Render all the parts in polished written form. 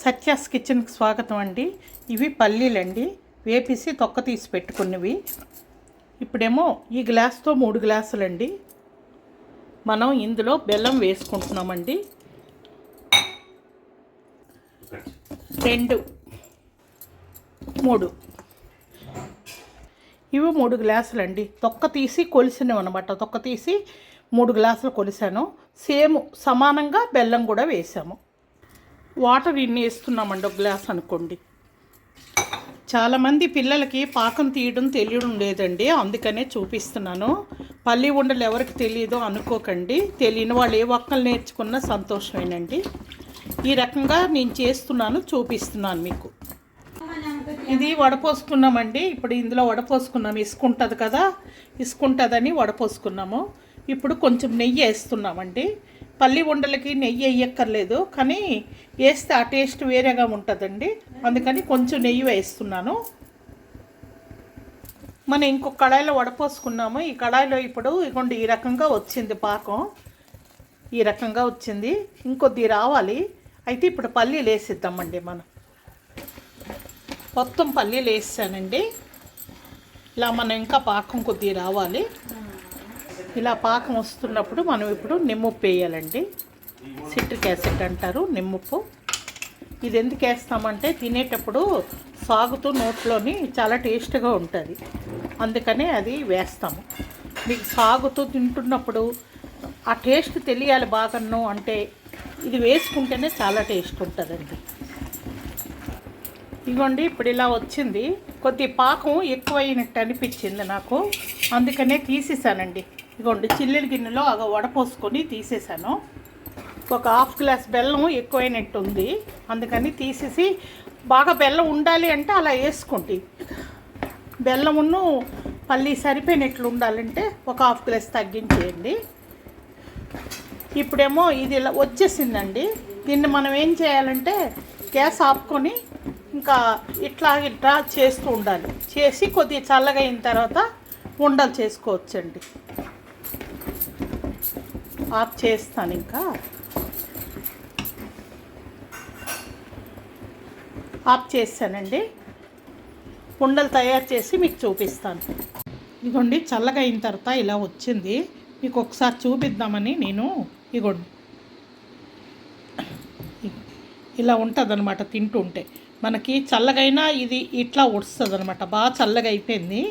సత్యాస్ కిచెన్కి స్వాగతం అండి. ఇవి పల్లీలండి, వేపేసి తొక్క తీసి పెట్టుకున్నవి. ఇప్పుడేమో ఈ గ్లాస్తో 3 గ్లాసులండి. మనం ఇందులో బెల్లం వేసుకుంటున్నామండి. 2 3 ఇవి 3 గ్లాసులండి. తొక్క తీసి కొలిసినవి అనమాట. తొక్క తీసి 3 గ్లాసులు కొలిసాను. సేమ్ సమానంగా బెల్లం కూడా వేసాము. వాటర్ ఇన్ని వేస్తున్నామండి, 1 గ్లాస్ అనుకోండి. చాలామంది పిల్లలకి పాకం తీయడం తెలియడం లేదండి, అందుకనే చూపిస్తున్నాను. పల్లి ఉండలు ఎవరికి తెలియదో అనుకోకండి. తెలియని వాళ్ళు ఏ ఒక్కలు నేర్చుకున్నా సంతోషమేనండి. ఈ రకంగా నేను చేస్తున్నాను, చూపిస్తున్నాను మీకు. ఇది వడపోసుకున్నామండి. ఇప్పుడు ఇందులో వడపోసుకున్నాము. ఇసుకుంటుంది కదా, ఇసుకుంటుందని వడపోసుకున్నాము. ఇప్పుడు కొంచెం నెయ్యి వేస్తున్నామండి. పల్లి ఉండలకి నెయ్యి వేయక్కర్లేదు, కానీ వేస్తే ఆ టేస్ట్ వేరేగా ఉంటుందండి. అందుకని కొంచెం నెయ్యి వేస్తున్నాను. మనం ఇంకొక కడాయిలో వడపోసుకున్నాము. ఈ కడాయిలో ఇప్పుడు ఇగోండి ఈ రకంగా వచ్చింది పాకం. ఈ రకంగా వచ్చింది. ఇంకొద్ది రావాలి. అయితే ఇప్పుడు పల్లీలు వేసిద్దామండి. మనం మొత్తం పల్లీలు వేసానండి. ఇలా మనం ఇంకా పాకం కొద్ది రావాలి. ఇలా పాకం వస్తున్నప్పుడు మనం ఇప్పుడు నిమ్మప్పు వేయాలండి. సిట్రిక్ యాసిడ్ అంటారు, నిమ్మప్పు. ఇది ఎందుకు వేస్తామంటే తినేటప్పుడు సాగుతూ నోట్లోని చాలా టేస్ట్గా ఉంటుంది, అందుకనే అది వేస్తాము. మీకు సాగుతూ తింటున్నప్పుడు ఆ టేస్ట్ తెలియాలి బాగాను అంటే ఇది వేసుకుంటేనే చాలా టేస్ట్ ఉంటుందండి. ఇదిగోండి ఇప్పుడు ఇలా వచ్చింది. కొద్ది పాకం ఎక్కువైనట్టు అనిపించింది నాకు, అందుకనే తీసేసానండి. ఇదిగోండి చిల్లుల గిన్నెలో వడపోసుకొని తీసేసాను. ఒక 1/2 గ్లాస్ బెల్లం ఎక్కువైనట్టు ఉంది, అందుకని తీసేసి. బాగా బెల్లం ఉండాలి అంటే అలా వేసుకోండి. బెల్లమును పల్లి సరిపోయినట్లు ఉండాలంటే ఒక 1/2 గ్లాస్ తగ్గించేయండి. ఇప్పుడేమో ఇది ఇలా వచ్చేసిందండి. దీన్ని మనం ఏం చేయాలంటే గ్యాస్ ఆపుకొని ఇంకా ఇట్లా చేస్తూ ఉండాలి. చేసి కొద్దిగా చల్లగా అయిన తర్వాత ఉండలు చేసుకోవచ్చండి. ఆఫ్ చేస్తాను. ఇంకా ఆఫ్ చేస్తానండి. ఉండలు తయారు చేసి మీకు చూపిస్తాను. ఇదిగోండి చల్లగా అయిన తర్వాత ఇలా వచ్చింది. మీకు ఒకసారి చూపిద్దామని నేను ఇదిగోండి ఇలా ఉంటుంది అనమాట. తింటుంటే మనకి చల్లగైనా ఇది ఇట్లా వస్తుంది అనమాట. బాగా చల్లగా అయిపోయింది,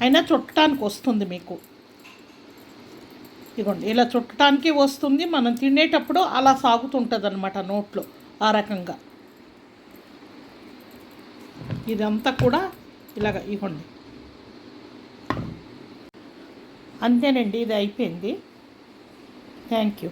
అయినా చుట్టడానికి వస్తుంది మీకు. ఇదిగోండి ఇలా చుట్టడానికి వస్తుంది. మనం తినేటప్పుడు అలా సాగుతుంటుంది అనమాట నోట్లో, ఆ రకంగా. ఇదంతా కూడా ఇలాగ ఇవ్వండి. అంతేనండి, ఇది అయిపోయింది. Thank you.